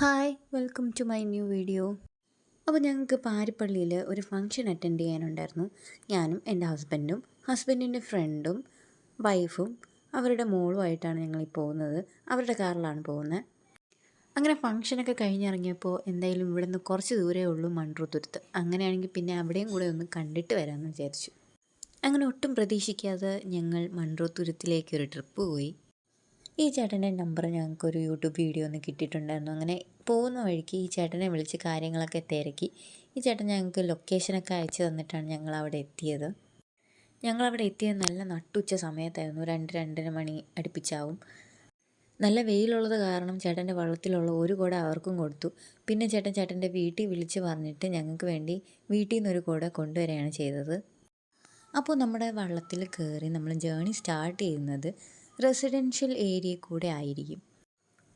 Hi welcome to my new video. അപ്പോൾ ഞങ്ങൾക്ക് പാരിപ്പള്ളിയിൽ ഒരു ഫംഗ്ഷൻ അറ്റൻഡ് ചെയ്യാനുണ്ടായിരുന്നു. ഞാനും എൻ്റെ ഹസ്ബൻഡിൻ്റെ ഫ്രണ്ടും വൈഫും അവരുടെ മോളുമായിട്ടാണ് ഞങ്ങൾ ഈ പോകുന്നത്. അവരുടെ കാറിലാണ് പോകുന്നത്. അങ്ങനെ ഫംഗ്ഷനൊക്കെ കഴിഞ്ഞിറങ്ങിയപ്പോൾ എന്തായാലും ഇവിടെ നിന്ന് കുറച്ച് ദൂരേ ഉള്ളൂ മൺട്രോത്തുരുത്ത്. അങ്ങനെയാണെങ്കിൽ പിന്നെ അവിടെയും കൂടെ ഒന്ന് കണ്ടിട്ട് വരാമെന്ന് വിചാരിച്ചു. അങ്ങനെ ഒട്ടും പ്രതീക്ഷിക്കാതെ ഞങ്ങൾ മൺട്രോത്തുരുത്തിലേക്കൊരു ട്രിപ്പ് പോയി. ഈ ചേട്ടൻ്റെ നമ്പർ ഞങ്ങൾക്കൊരു യൂട്യൂബ് വീഡിയോ ഒന്ന് കിട്ടിയിട്ടുണ്ടായിരുന്നു. അങ്ങനെ പോകുന്ന വഴിക്ക് ഈ ചേട്ടനെ വിളിച്ച് കാര്യങ്ങളൊക്കെ തിരക്കി. ഈ ചേട്ടൻ ഞങ്ങൾക്ക് ലൊക്കേഷനൊക്കെ അയച്ചു തന്നിട്ടാണ് ഞങ്ങളവിടെ എത്തിയത്. ഞങ്ങളവിടെ എത്തിയത് നല്ല നട്ടുച്ച സമയത്തായിരുന്നു. 2-2:30 മണി അടുപ്പിച്ചാവും. നല്ല വെയിലുള്ളത് കാരണം ചേട്ടൻ്റെ വള്ളത്തിലുള്ള ഒരു കുട അവർക്കും കൊടുത്തു. പിന്നെ ചേട്ടൻ്റെ വീട്ടിൽ വിളിച്ച് പറഞ്ഞിട്ട് ഞങ്ങൾക്ക് വേണ്ടി വീട്ടിൽ നിന്നൊരു കുട കൊണ്ടുവരികയാണ് ചെയ്തത്. അപ്പോൾ നമ്മുടെ വള്ളത്തിൽ കയറി നമ്മൾ ജേണി സ്റ്റാർട്ട് ചെയ്യുന്നത് റെസിഡൻഷ്യൽ ഏരിയ കൂടെ ആയിരിക്കും.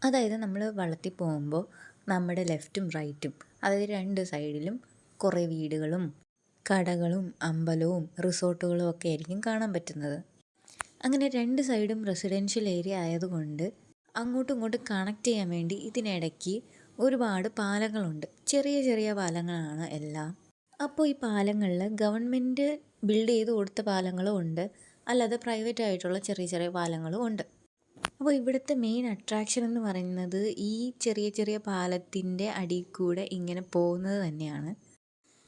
അതായത് നമ്മൾ വള്ളത്തിൽ പോകുമ്പോൾ നമ്മുടെ ലെഫ്റ്റും റൈറ്റും, അതായത് 2 സൈഡിലും കുറേ വീടുകളും കടകളും അമ്പലവും റിസോർട്ടുകളും ഒക്കെ ആയിരിക്കും കാണാൻ പറ്റുന്നത്. അങ്ങനെ 2 സൈഡും റെസിഡൻഷ്യൽ ഏരിയ ആയതുകൊണ്ട് അങ്ങോട്ടും ഇങ്ങോട്ടും കണക്ട് ചെയ്യാൻ വേണ്ടി ഇതിനിടയ്ക്ക് ഒരുപാട് പാലങ്ങളുണ്ട്. ചെറിയ ചെറിയ പാലങ്ങളാണ് എല്ലാം. അപ്പോൾ ഈ പാലങ്ങളിൽ ഗവൺമെൻറ് ബിൽഡ് ചെയ്ത് കൊടുത്ത പാലങ്ങളും ഉണ്ട്, അല്ലാതെ പ്രൈവറ്റ് ആയിട്ടുള്ള ചെറിയ ചെറിയ പാലങ്ങളും ഉണ്ട്. അപ്പോൾ ഇവിടുത്തെ മെയിൻ അട്രാക്ഷൻ എന്ന് പറയുന്നത് ഈ ചെറിയ ചെറിയ പാലത്തിൻ്റെ അടിയിൽ കൂടെ ഇങ്ങനെ പോകുന്നത് തന്നെയാണ്.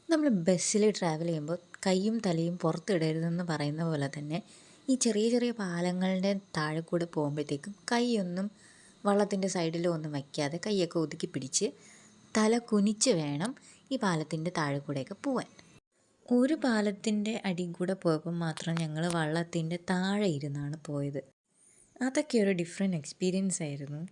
നമ്മൾ ബസ്സിൽ ട്രാവൽ ചെയ്യുമ്പോൾ കൈയും തലയും പുറത്തിടരുതെന്ന് പറയുന്ന പോലെ തന്നെ ഈ ചെറിയ ചെറിയ പാലങ്ങളുടെ താഴെ കൂടെ പോകുമ്പോഴത്തേക്കും കൈയൊന്നും വള്ളത്തിൻ്റെ സൈഡിലോ ഒന്നും വയ്ക്കാതെ കൈയൊക്കെ ഒതുക്കി പിടിച്ച് തല കുനിച്ച് വേണം ഈ പാലത്തിൻ്റെ താഴെ കൂടെയൊക്കെ പോവാൻ. ഒരു പാലത്തിൻ്റെ അടിയിൽ കൂടെ പോയപ്പോൾ മാത്രം ഞങ്ങൾ വള്ളത്തിൻ്റെ താഴെ ഇരുന്നാണ് പോയത്. അതൊക്കെ ഒരു ഡിഫറെൻറ്റ് എക്സ്പീരിയൻസ് ആയിരുന്നു.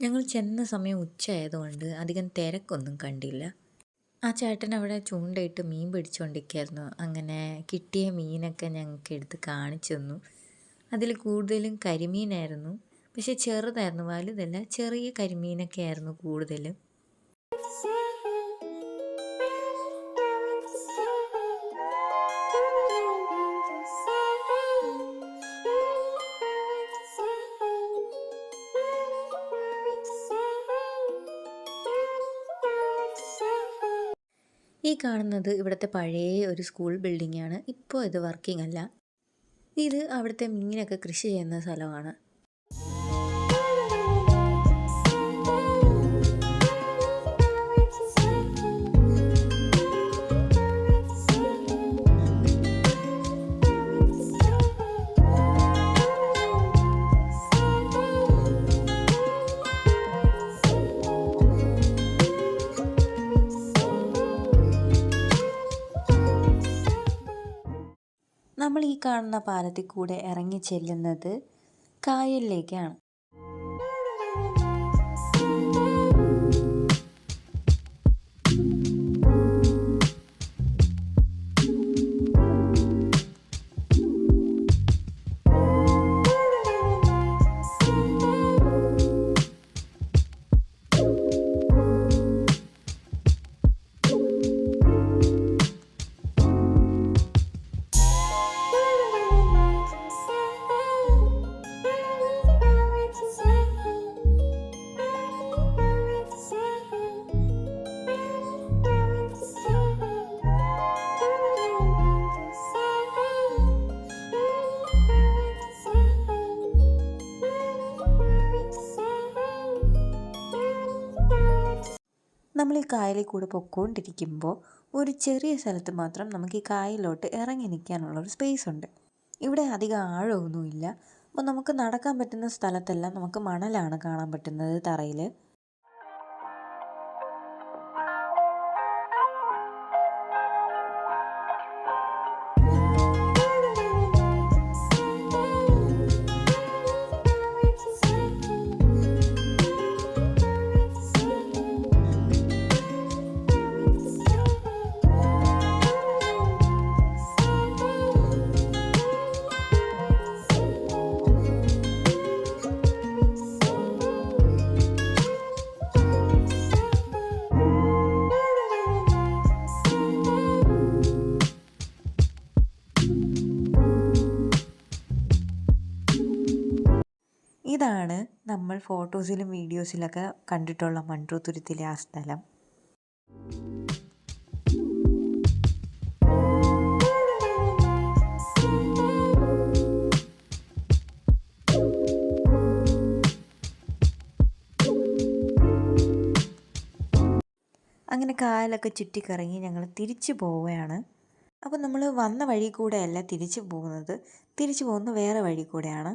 ഞങ്ങൾ ചെന്ന സമയം ഉച്ചയായതുകൊണ്ട് അധികം തിരക്കൊന്നും കണ്ടില്ല. ആ ചേട്ടൻ അവിടെ ചൂണ്ടയിട്ട് മീൻ പിടിച്ചുകൊണ്ടിരിക്കുകയായിരുന്നു. അങ്ങനെ കിട്ടിയ മീനൊക്കെ ഞങ്ങൾക്ക് എടുത്ത് കാണിച്ചു തന്നു. അതിൽ കൂടുതലും കരിമീനായിരുന്നു. പക്ഷെ ചെറുതായിരുന്നു, വലുതല്ല, ചെറിയ കരിമീനൊക്കെ ആയിരുന്നു കൂടുതലും. ഈ കാണുന്നത് ഇവിടുത്തെ പഴയ ഒരു സ്കൂൾ ബിൽഡിങ്ങാണ്. ഇപ്പോൾ ഇത് വർക്കിംഗ് അല്ല. ഇത് അവിടുത്തെ മീനൊക്കെ കൃഷി ചെയ്യുന്ന സ്ഥലമാണ്. നമ്മൾ ഈ കാണുന്ന പാലത്തിൽ കൂടെ ഇറങ്ങി ചെല്ലുന്നത് കായലിലേക്കാണ്. നമ്മൾ ഈ കായലിൽ കൂടെ പൊക്കോണ്ടിരിക്കുമ്പോൾ ഒരു ചെറിയ സ്ഥലത്ത് മാത്രം നമുക്ക് ഈ കായലിലോട്ട് ഇറങ്ങി നിൽക്കാനുള്ളൊരു സ്പേസ് ഉണ്ട്. ഇവിടെ അധികം ആഴമൊന്നുമില്ല. അപ്പോൾ നമുക്ക് നടക്കാൻ പറ്റുന്ന സ്ഥലത്തെല്ലാം നമുക്ക് മണലാണ് കാണാൻ പറ്റുന്നത് തറയിൽ. ഇതാണ് നമ്മൾ ഫോട്ടോസിലും വീഡിയോസിലൊക്കെ കണ്ടിട്ടുള്ള മൺട്രോ തുരുത്തിലെ ആ സ്ഥലം. അങ്ങനെ കായലൊക്കെ ചുറ്റിക്കറങ്ങി ഞങ്ങൾ തിരിച്ചു പോവുകയാണ്. അപ്പോൾ നമ്മൾ വന്ന വഴി കൂടെയല്ല തിരിച്ചു പോകുന്നത്, തിരിച്ചു പോകുന്ന വേറെ വഴി കൂടെയാണ്.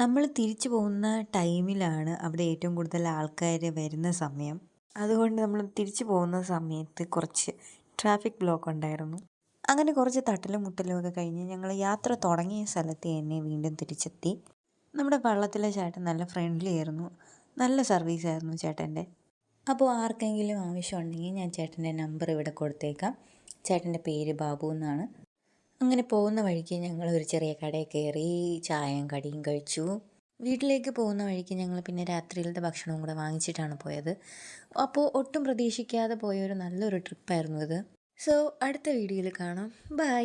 നമ്മൾ തിരിച്ചു പോകുന്ന ടൈമിലാണ് അവിടെ ഏറ്റവും കൂടുതൽ ആൾക്കാർ വരുന്ന സമയം. അതുകൊണ്ട് നമ്മൾ തിരിച്ചു പോകുന്ന സമയത്ത് കുറച്ച് ട്രാഫിക് ബ്ലോക്ക് ഉണ്ടായിരുന്നു. അങ്ങനെ കുറച്ച് തട്ടലും മുട്ടലും ഒക്കെ കഴിഞ്ഞ് ഞങ്ങൾ യാത്ര തുടങ്ങിയ സ്ഥലത്ത് തന്നെ വീണ്ടും തിരിച്ചെത്തി. നമ്മുടെ വള്ളത്തിലെ ചേട്ടൻ നല്ല ഫ്രണ്ട്ലി ആയിരുന്നു, നല്ല സർവീസായിരുന്നു ചേട്ടൻ്റെ. അപ്പോൾ ആർക്കെങ്കിലും ആവശ്യമുണ്ടെങ്കിൽ ഞാൻ ചേട്ടൻ്റെ നമ്പർ ഇവിടെ കൊടുത്തേക്കാം. ചേട്ടൻ്റെ പേര് ബാബു എന്നാണ്. അങ്ങനെ പോകുന്ന വഴിക്ക് ഞങ്ങൾ ഒരു ചെറിയ കടയിൽ കയറി ചായയും കടിയും കഴിച്ചു. വീട്ടിലേക്ക് പോകുന്ന വഴിക്ക് ഞങ്ങൾ പിന്നെ രാത്രിയിലത്തെ ഭക്ഷണവും കൂടെ വാങ്ങിച്ചിട്ടാണ് പോയത്. അപ്പോൾ ഒട്ടും പ്രതീക്ഷിക്കാതെ പോയൊരു നല്ലൊരു ട്രിപ്പായിരുന്നു ഇത്. സോ അടുത്ത വീഡിയോയിൽ കാണാം. ബൈ.